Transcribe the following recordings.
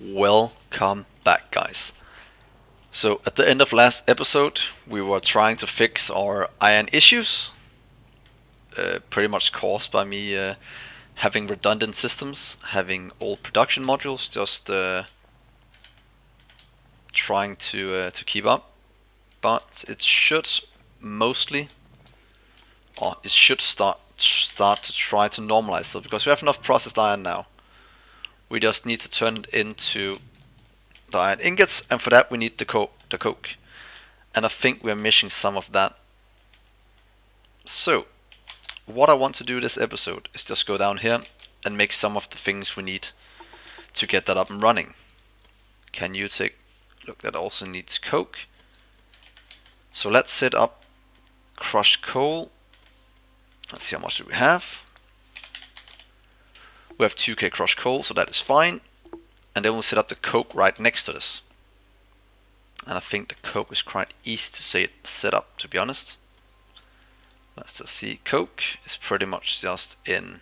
Welcome back, guys. So at the end of last episode we were trying to fix our iron issues, pretty much caused by me having redundant systems, having old production modules, just trying to keep up. But it should mostly, or it should start to try to normalize it, because we have enough processed iron now. We just need to turn it into the iron ingots, and for that we need the coke. And I think we're missing some of that. So what I want to do this episode is just go down here and make some of the things we need to get that up and running. Can you take look, that also needs coke. So let's set up crushed coal. Let's see, how much do we have. We have 2k crushed coal, so that is fine. And then we'll set up the coke right next to this. And I think the coke is quite easy to set up, to be honest. Let's just see. Coke is pretty much just in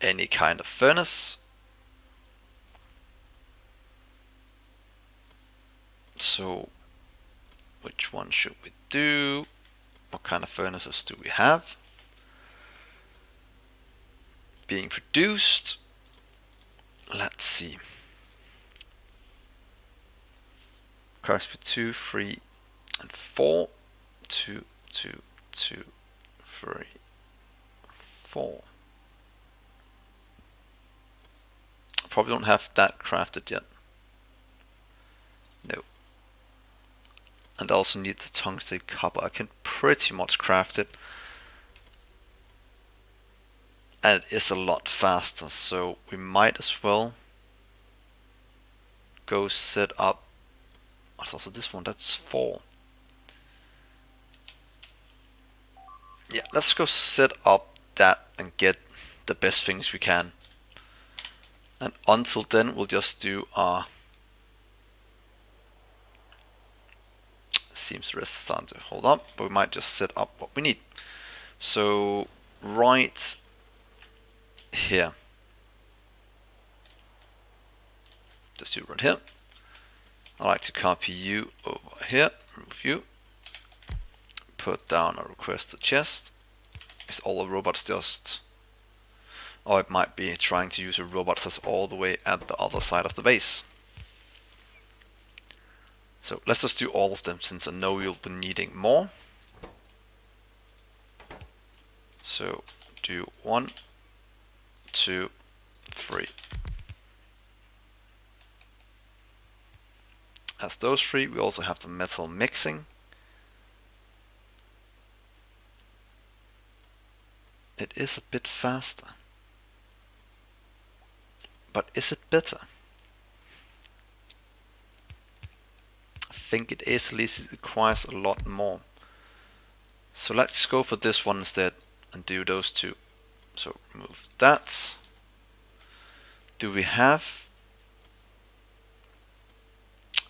any kind of furnace. So which one should we do? What kind of furnaces do we have being produced? Let's see. Corresponds with 2, 3, and 4. 2, 2, 2, 3, 4. Probably don't have that crafted yet. No. And I also need the tungsten copper. I can pretty much craft it. And it is a lot faster, so we might as well go set up. What's also this one? That's 4. Yeah, let's go set up that and get the best things we can. And until then, we'll just do our. Seems the rest is starting to hold up, but we might just set up what we need. So right here, just do it right here. I like to copy you over here, remove you, put down a request to chest. Is all the robots just, or it might be trying to use a robot that's all the way at the other side of the base. So let's just do all of them, since I know you'll be needing more. So do 1, 2, 3. As those 3, we also have the metal mixing. It is a bit faster, but is it better? I think it is, at least it requires a lot more. So let's go for this one instead and do those 2. So remove that. Do we have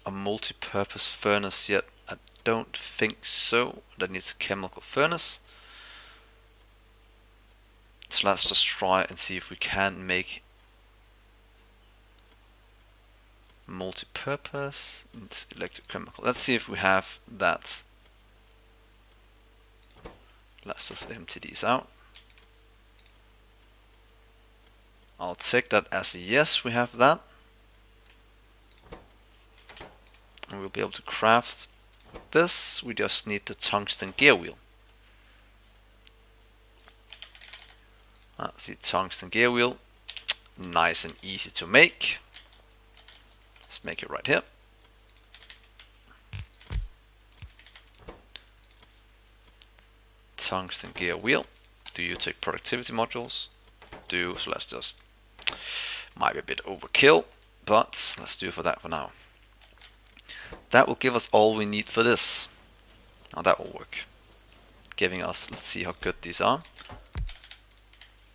a multi-purpose furnace yet? I don't think so. That needs a chemical furnace. So let's just try and see if we can make multi-purpose. It's electrochemical. Let's see if we have that. Let's just empty these out. I'll take that as a yes, we have that. And we'll be able to craft this. We just need the tungsten gear wheel. That's the tungsten gear wheel. Nice and easy to make. Let's make it right here. Tungsten gear wheel. Do you take productivity modules? Do, so let's just, might be a bit overkill, but let's do for that for now. That will give us all we need for this. Now that will work. Giving us, let's see how good these are.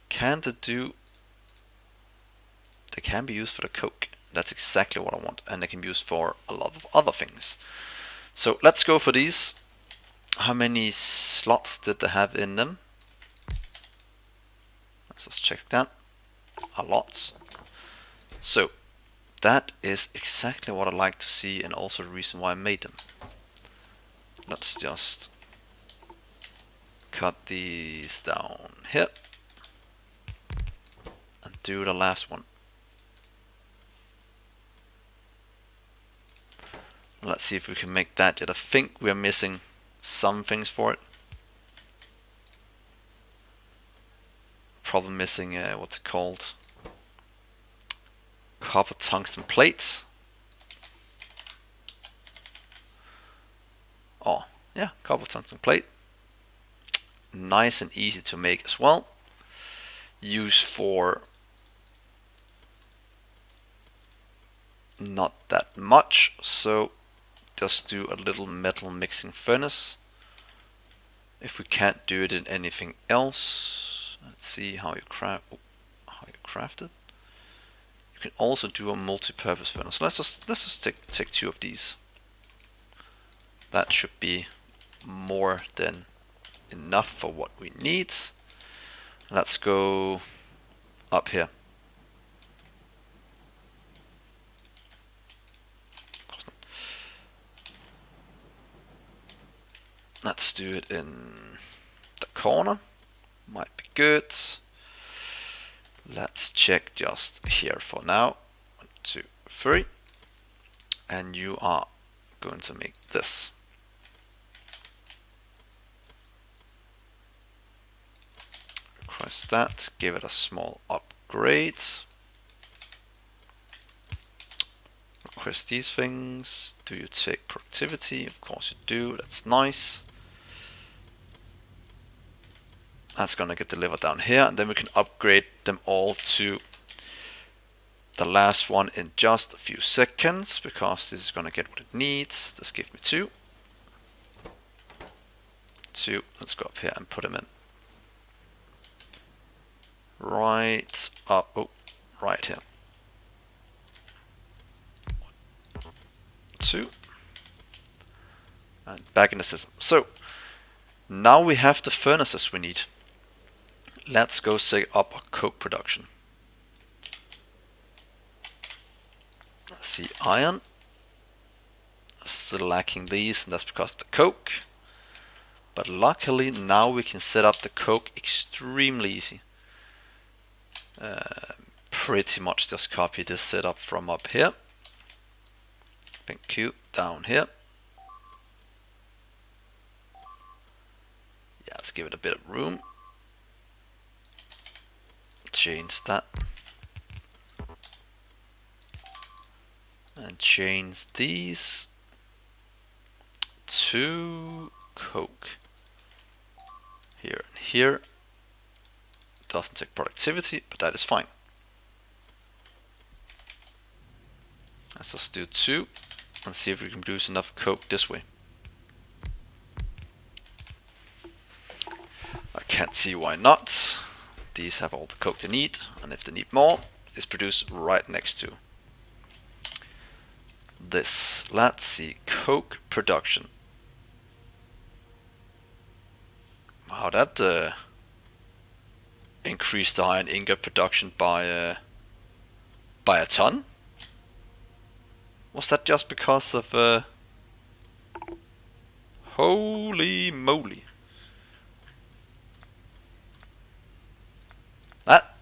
Can they do, they can be used for the coke. That's exactly what I want, and they can be used for a lot of other things. So let's go for these. How many slots did they have in them? Let's just check that. A lot. So that is exactly what I like to see, and also the reason why I made them. Let's just cut these down here and do the last one. Let's see if we can make that yet. I think we're missing some things for it. Probably missing what's it called? Copper tungsten plate. Oh, yeah, copper tungsten plate. Nice and easy to make as well. Use for not that much, so just do a little metal mixing furnace. If we can't do it in anything else, let's see how you craft it. You can also do a multi-purpose furnace. Let's just take 2 of these. That should be more than enough for what we need. Let's go up here. Let's do it in the corner. Might be good. Let's check just here for now. 1, 2, 3. And you are going to make this. Request that. Give it a small upgrade. Request these things. Do you take productivity? Of course you do. That's nice. That's gonna get delivered down here, and then we can upgrade them all to the last one in just a few seconds, because this is gonna get what it needs. Just give me 2. 2. Let's go up here and put them in. Right up, oh, right here. 2. And back in the system. So now we have the furnaces we need. Let's go set up a coke production. Let's see, iron. Still lacking these, and that's because of the coke. But luckily now we can set up the coke extremely easy. Pretty much just copy this setup from up here. Thank you, down here. Yeah, let's give it a bit of room. Change that. And change these to coke. Here and here. Doesn't take productivity, but that is fine. Let's just do 2 and see if we can produce enough coke this way. I can't see why not. These have all the coke they need, and if they need more, it's produced right next to this. Let's see, coke production. Wow, that increased the iron ingot production by a ton. Was that just because of holy moly. That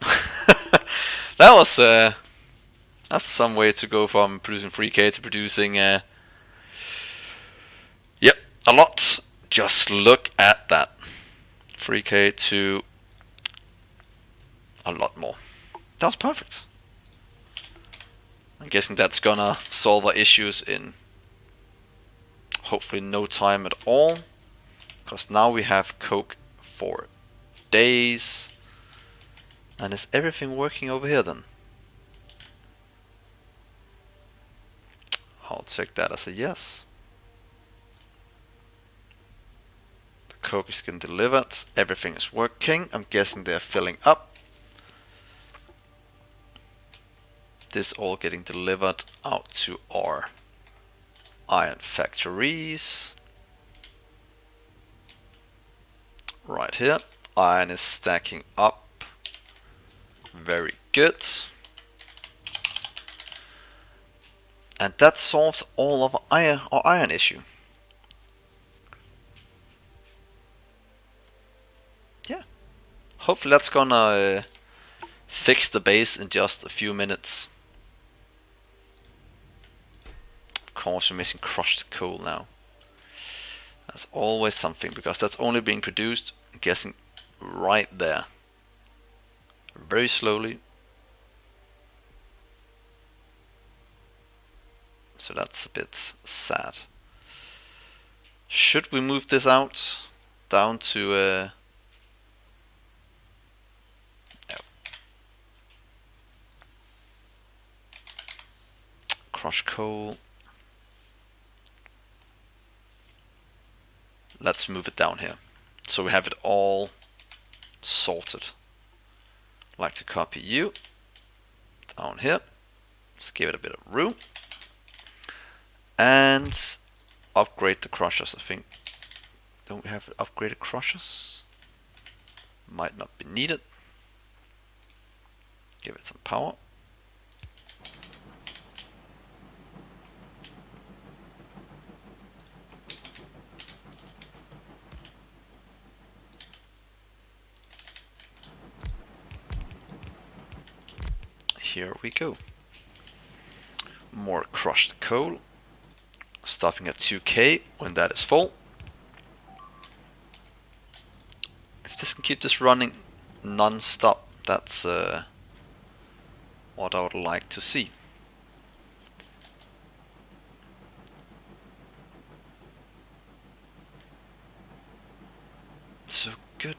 that was that's some way to go from producing 3k to producing yep, a lot. Just look at that. 3k to a lot more. That was perfect. I'm guessing that's gonna solve our issues in hopefully no time at all, because now we have coke for days. And is everything working over here then? I'll take that as a yes. The coke is getting delivered. Everything is working. I'm guessing they're filling up. This all getting delivered out to our iron factories. Right here. Iron is stacking up. Very good. And that solves all of our iron issue. Yeah. Hopefully that's gonna fix the base in just a few minutes. Of course we're missing crushed coal now. That's always something, because that's only being produced, I'm guessing, right there. Very slowly. So that's a bit sad. Should we move this out down to no. Crush coal. Let's move it down here, so we have it all sorted. I'd like to copy you down here. Let's give it a bit of room. And upgrade the crushers, I think. Don't we have upgraded crushers? Might not be needed. Give it some power. Here we go. More crushed coal. Stopping at 2k when that is full. If this can keep this running non-stop, that's what I would like to see. So good.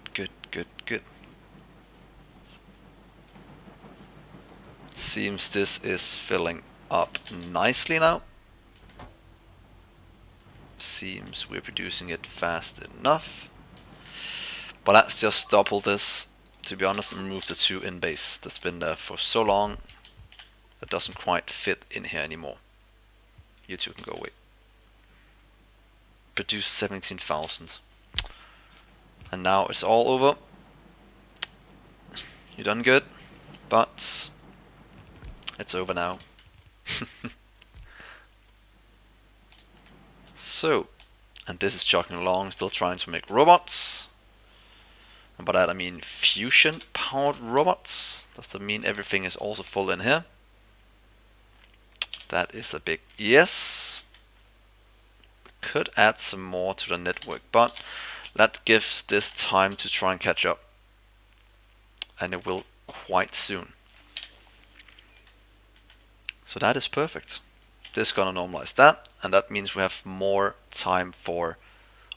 Seems this is filling up nicely now. Seems we're producing it fast enough. But let's just double this, to be honest, and remove the 2 in base. That's been there for so long. That doesn't quite fit in here anymore. You two can go away. Produce 17,000. And now it's all over. You done good, but it's over now. So, and this is chugging along, still trying to make robots. And by that I mean fusion powered robots. Does that mean everything is also full in here? That is a big yes. We could add some more to the network, but that gives this time to try and catch up. And it will quite soon. So that is perfect. This is gonna normalize that, and that means we have more time for,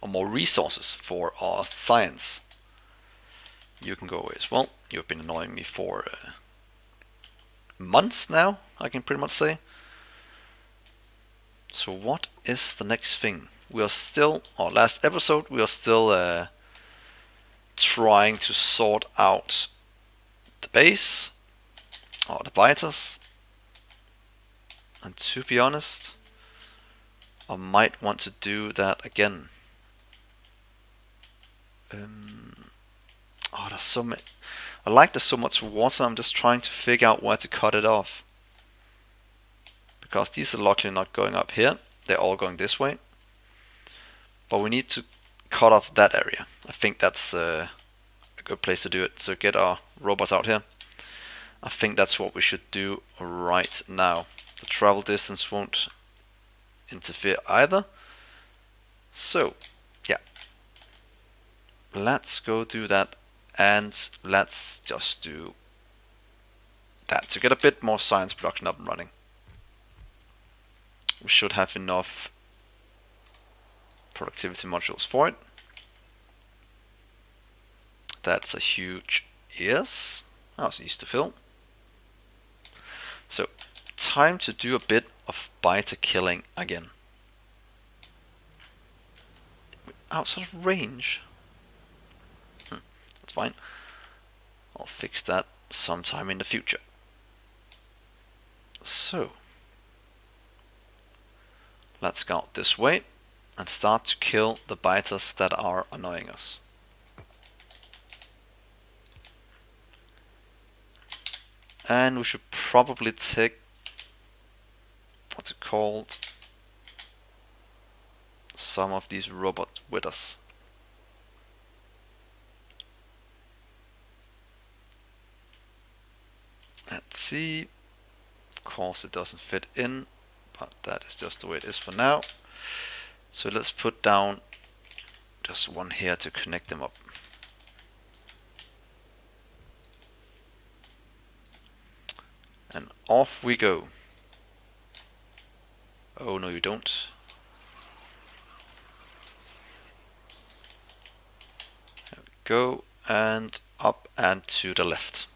or more resources for our science. You can go away as well. You've been annoying me for months now, I can pretty much say. So what is the next thing? We are still, our last episode, we are still trying to sort out the base, or the biters. And to be honest, I might want to do that again. Oh, there's so many. I like there's so much water, I'm just trying to figure out where to cut it off. Because these are luckily not going up here, they're all going this way. But we need to cut off that area. I think that's a good place to do it. So get our robots out here. I think that's what we should do right now. The travel distance won't interfere either. So, yeah. Let's go do that, and let's just do that to get a bit more science production up and running. We should have enough productivity modules for it. That's a huge yes. Oh, it's easy to fill. So, time to do a bit of biter killing again. Outside of range. That's fine. I'll fix that sometime in the future. So, let's go out this way and start to kill the biters that are annoying us. And we should probably take... what's it called, some of these robots with us. Let's see. Of course it doesn't fit in, but that is just the way it is for now. So let's put down just one here to connect them up. And off we go. Oh no, you don't. There we go, and up and to the left.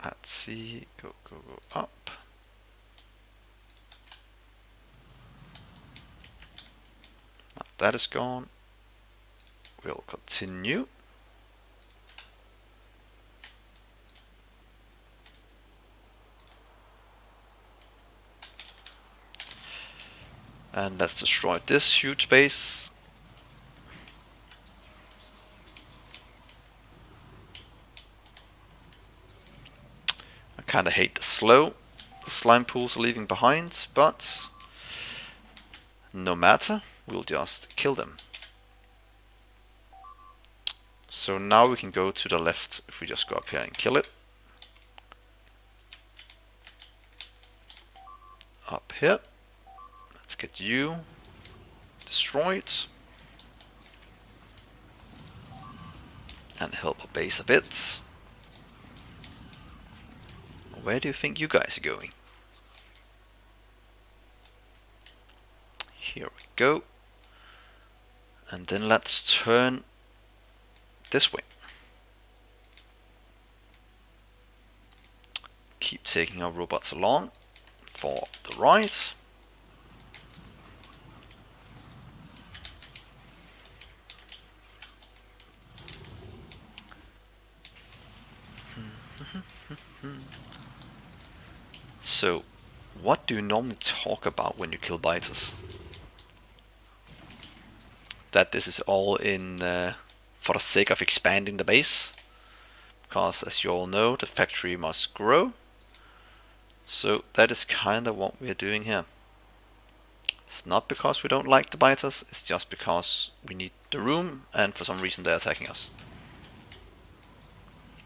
Let's see, go up. Now that is gone. We'll continue. And let's destroy this huge base. I kinda hate the slow the slime pools are leaving behind, but no matter, we'll just kill them. So now we can go to the left if we just go up here and kill it. Up here. Let's get you destroyed. And help our base a bit. Where do you think you guys are going? Here we go. And then let's turn this way. Keep taking our robots along for the ride. So, what do you normally talk about when you kill biters? That this is all in for the sake of expanding the base, because as you all know, the factory must grow. So that is kind of what we're doing here. It's not because we don't like the biters, it's just because we need the room and for some reason they're attacking us.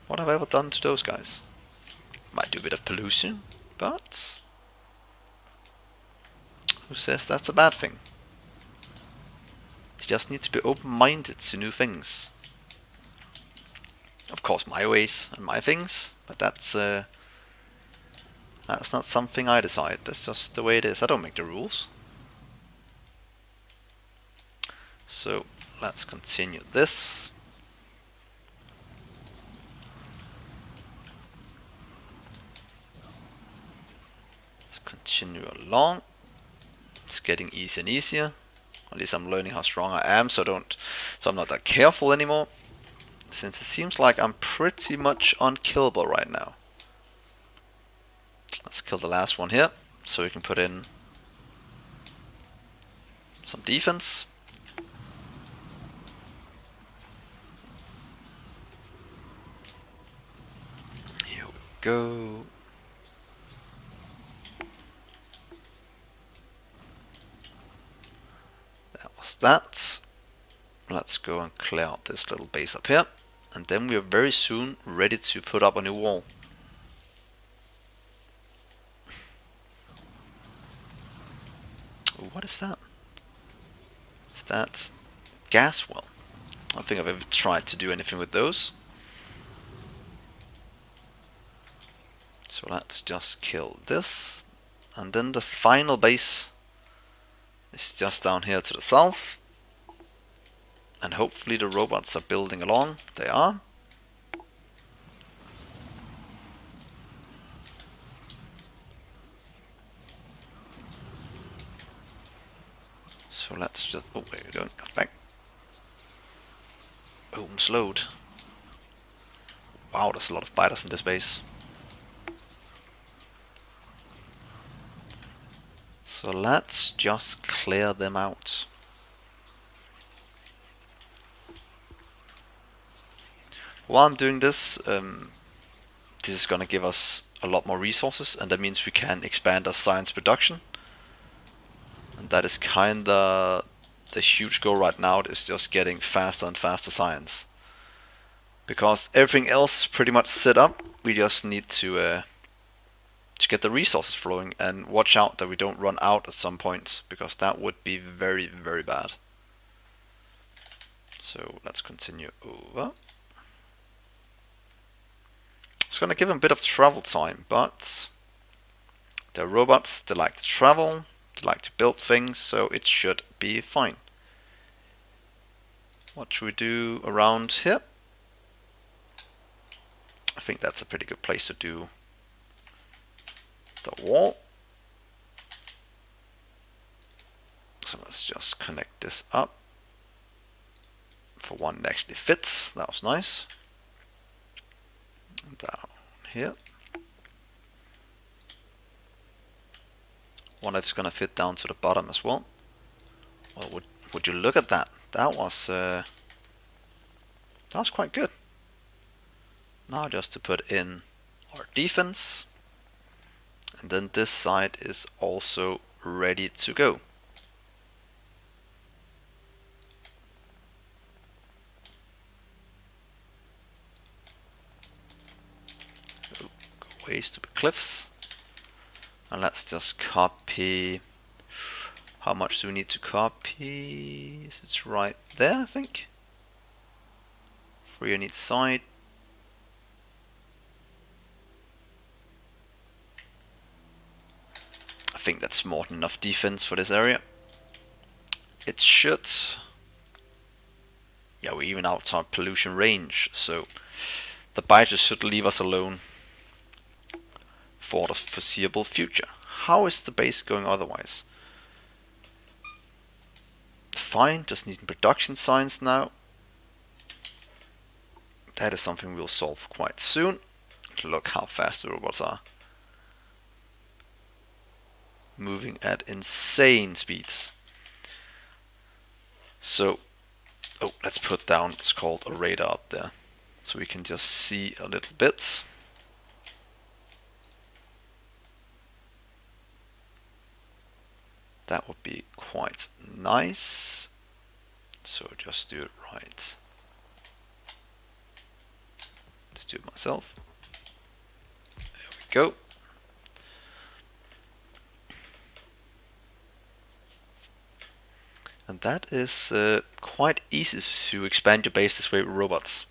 What have I ever done to those guys? Might do a bit of pollution, but who says that's a bad thing? You just need to be open-minded to new things. Of course, my ways and my things, but that's not something I decide. That's just the way it is. I don't make the rules. So let's continue this. Let's continue along. It's getting easier and easier. At least I'm learning how strong I am, so I'm not that careful anymore. Since it seems like I'm pretty much unkillable right now. Let's kill the last one here, so we can put in some defense. Here we go. That was that. Let's go and clear out this little base up here, and then we are very soon ready to put up a new wall. What is that? Is that gas well? I don't think I've ever tried to do anything with those. So let's just kill this, and then the final base is just down here to the south. And hopefully the robots are building along. They are. So let's just... oh, there we go. Come back. Oh, I'm slowed. Wow, there's a lot of biters in this base. So let's just clear them out. While I'm doing this, this is going to give us a lot more resources, and that means we can expand our science production. And that is kinda the huge goal right now, is just getting faster and faster science. Because everything else is pretty much set up, we just need to get the resources flowing and watch out that we don't run out at some point, because that would be very, very bad. So let's continue over. It's going to give them a bit of travel time, but they're robots, they like to travel, they like to build things, so it should be fine. What should we do around here? I think that's a pretty good place to do the wall. So let's just connect this up. For one, it actually fits. That was nice. Down here. Wonder if it's gonna fit down to the bottom as well. Well, would you look at that? That was quite good. Now just to put in our defense, and then this side is also ready to go. Go away, stupid cliffs. And let's just copy. How much do we need to copy? It's right there, I think. 3 on each side. I think that's more than enough defense for this area. It should. Yeah, we're even out our pollution range, so the biters should leave us alone for the foreseeable future. How is the base going otherwise? Fine, just needing production science now. That is something we'll solve quite soon. Look how fast the robots are. Moving at insane speeds. So, let's put down what's called a radar up there, so we can just see a little bit. That would be quite nice. So just do it right. Let's do it myself. There we go. And that is quite easy to expand your base this way with robots.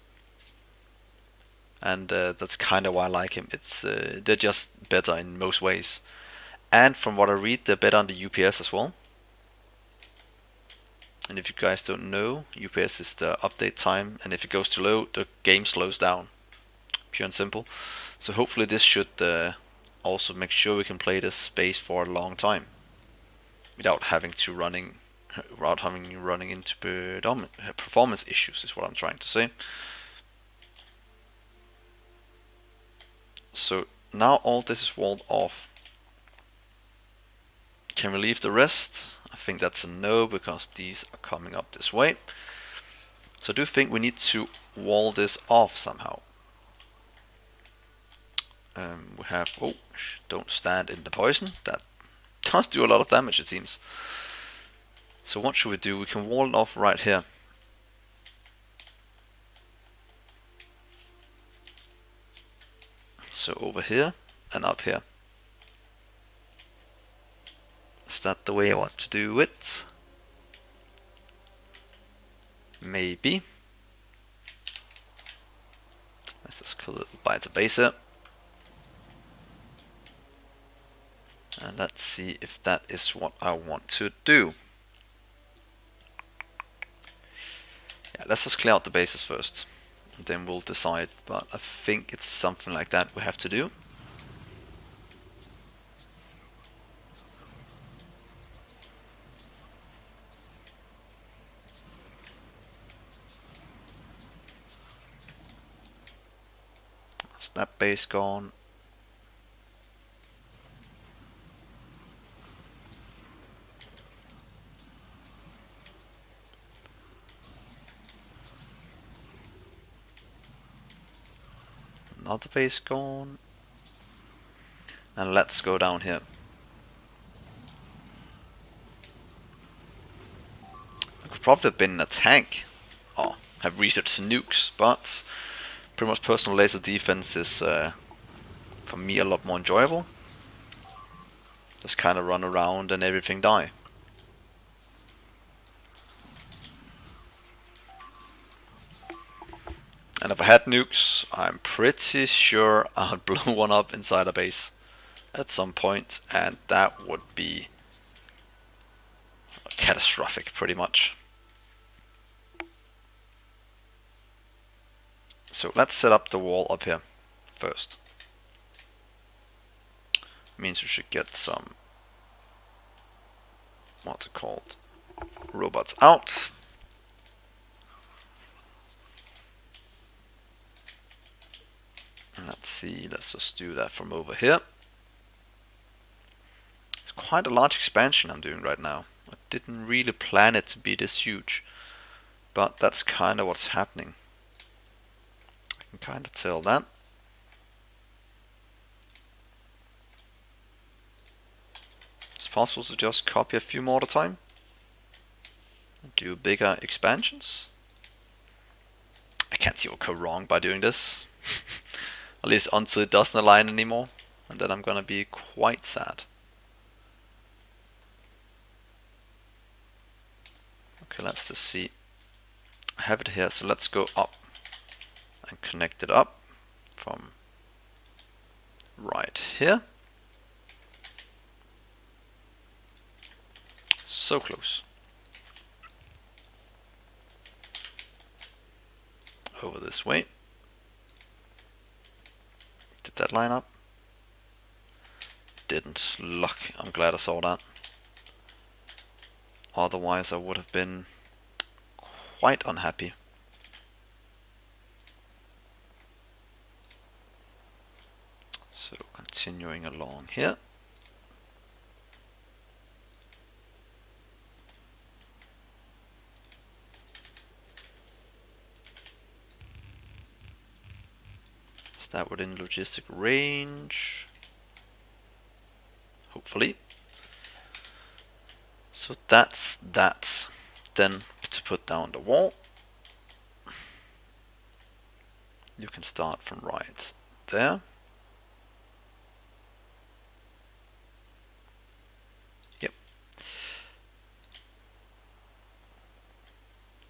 And that's kind of why I like him. It's they're just better in most ways. And from what I read, they're better on the UPS as well. And if you guys don't know, UPS is the update time, and if it goes too low, the game slows down. Pure and simple. So hopefully this should also make sure we can play this space for a long time, without having running into performance issues, is what I'm trying to say. So now all this is walled off. Can we leave the rest? I think that's a no, because these are coming up this way. So I do think we need to wall this off somehow. We have, don't stand in the poison. That does do a lot of damage, it seems. So what should we do? We can wall it off right here. So over here and up here. Is that the way I want to do it? Maybe. Let's just kill it by the base here. And let's see if that is what I want to do. Yeah, let's just clear out the bases first, and then we'll decide, but I think it's something like that we have to do. Is that base gone? Another base gone. And let's go down here. I could probably have been in a tank or have researched nukes, but pretty much personal laser defense is for me a lot more enjoyable. Just kind of run around and everything die. And if I had nukes, I'm pretty sure I'd blow one up inside a base at some point, and that would be catastrophic pretty much. So let's set up the wall up here first. Means we should get some, what's it called, robots out. And let's see, let's just do that from over here. It's quite a large expansion I'm doing right now. I didn't really plan it to be this huge, but that's kind of what's happening. I can kind of tell that. It's possible to just copy a few more at a time. Do bigger expansions. I can't see what could go wrong by doing this. At least until it doesn't align anymore. And then I'm gonna be quite sad. Okay, let's just see. I have it here, so let's go up and connect it up from right here. So close. Over this way. Did that line up? Didn't. Luck. I'm glad I saw that. Otherwise I would have been quite unhappy. So continuing along here. Is that within logistic range? Hopefully. So that's that. Then to put down the wall, you can start from right there. Yep.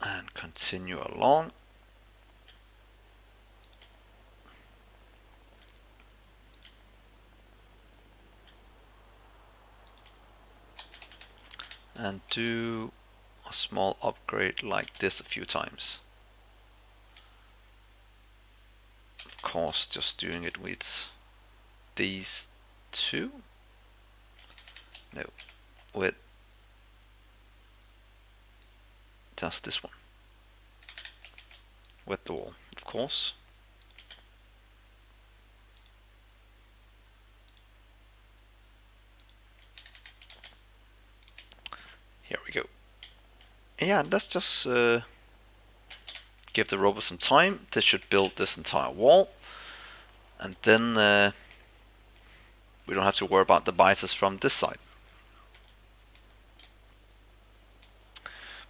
And continue along. And do a small upgrade like this a few times. Of course, just doing it with these two. No, with just this one. With the wall, of course. Here we go. Yeah, let's just give the robot some time. This should build this entire wall. And then we don't have to worry about the biters from this side.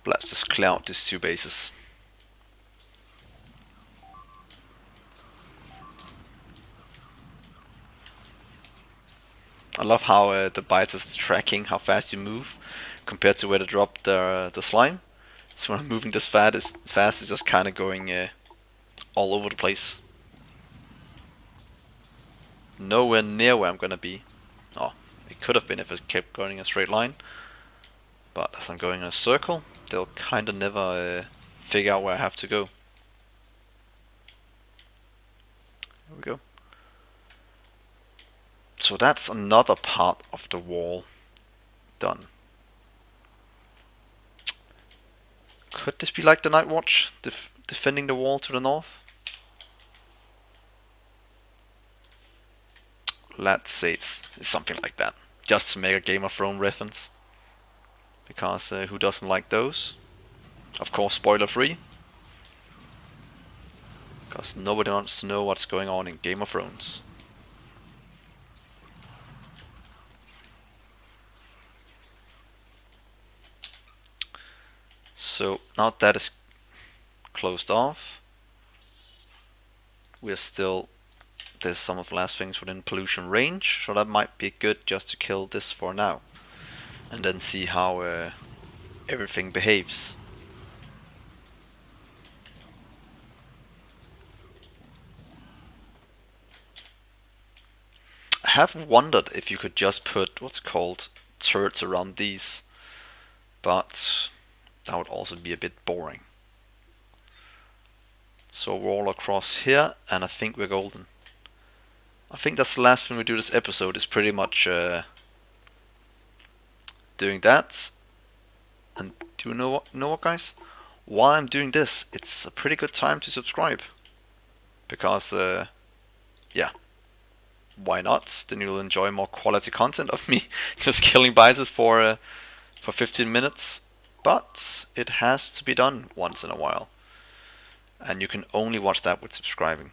But let's just clear out these two bases. I love how the biters is tracking how fast you move compared to where they drop the slime. So when I'm moving this fast, it's just kind of going all over the place. Nowhere near where I'm gonna be. Oh, it could have been if it kept going in a straight line. But as I'm going in a circle, they'll kind of never figure out where I have to go. There we go. So that's another part of the wall done. Could this be like the Night Watch, defending the wall to the north? Let's say it's something like that, just to make a Game of Thrones reference. Because who doesn't like those? Of course, spoiler free. because nobody wants to know what's going on in Game of Thrones. So now that is closed off, we're still, there's some of the last things within pollution range, so that might be good just to kill this for now, and then see how everything behaves. I have wondered if you could just put what's called turrets around these, but that would also be a bit boring. So we're all across here, and I think we're golden. I think that's the last thing we do this episode, is pretty much doing that. And do you know what guys? While I'm doing this, it's a pretty good time to subscribe. Because, yeah, why not? Then you'll enjoy more quality content of me just killing biters for 15 minutes. But it has to be done once in a while. And you can only watch that with subscribing.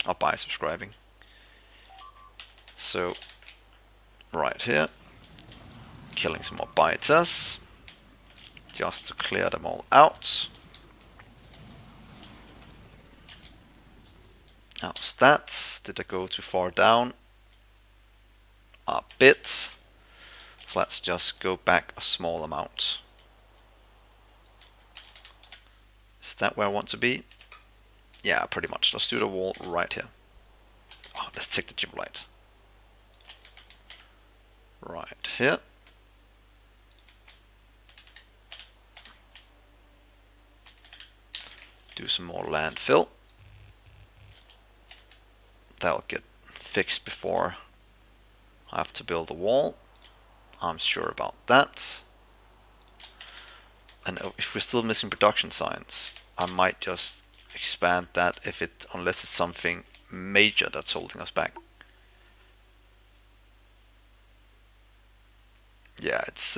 Or by subscribing. So, right here. Killing some more biters. Just to clear them all out. How's that? Did I go too far down? A bit. So let's just go back a small amount. Is that where I want to be? Yeah, pretty much. Let's do the wall right here. Oh, let's take the giblet. Right here. Do some more landfill. That'll get fixed before I have to build a wall. I'm sure about that. And if we're still missing production signs, I might just expand that unless it's something major that's holding us back. Yeah, it's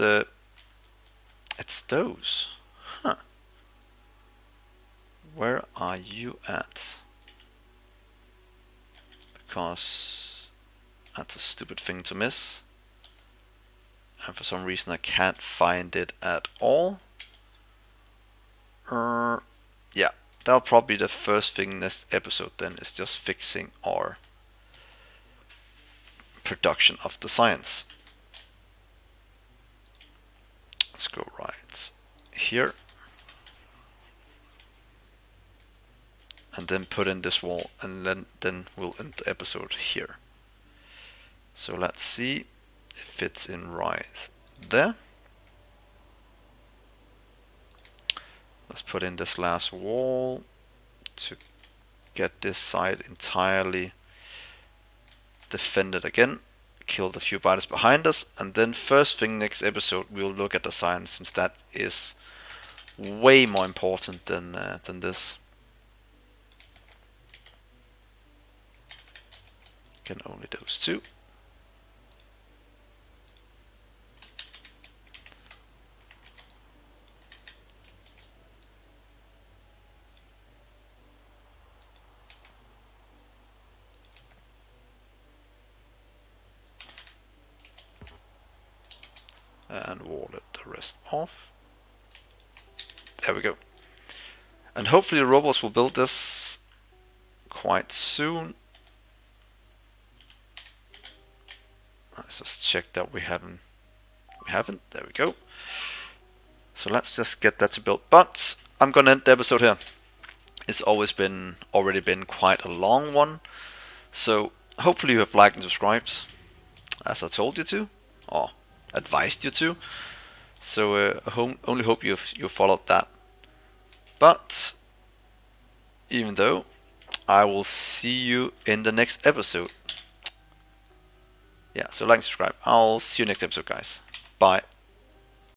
those. Huh. Where are you at? Because that's a stupid thing to miss. And for some reason I can't find it at all. Yeah, that'll probably be the first thing next episode then, is just fixing our production of the science. Let's go right here. And then put in this wall, and then we'll end the episode here. So let's see if it's in right there. Let's put in this last wall to get this side entirely defended again. Kill the few biters behind us, and then first thing next episode we'll look at the science, since that is way more important than this. Can only those two. And wall it the rest off. There we go. And hopefully the robots will build this quite soon. Let's just check that we haven't. There we go. So let's just get that to build. But I'm gonna end the episode here. It's already been quite a long one. So hopefully you have liked and subscribed, as I told you to, or advised you to. So I only hope you followed that. But even though, I will see you in the next episode. Yeah, so like and subscribe. I'll see you next episode, guys. Bye.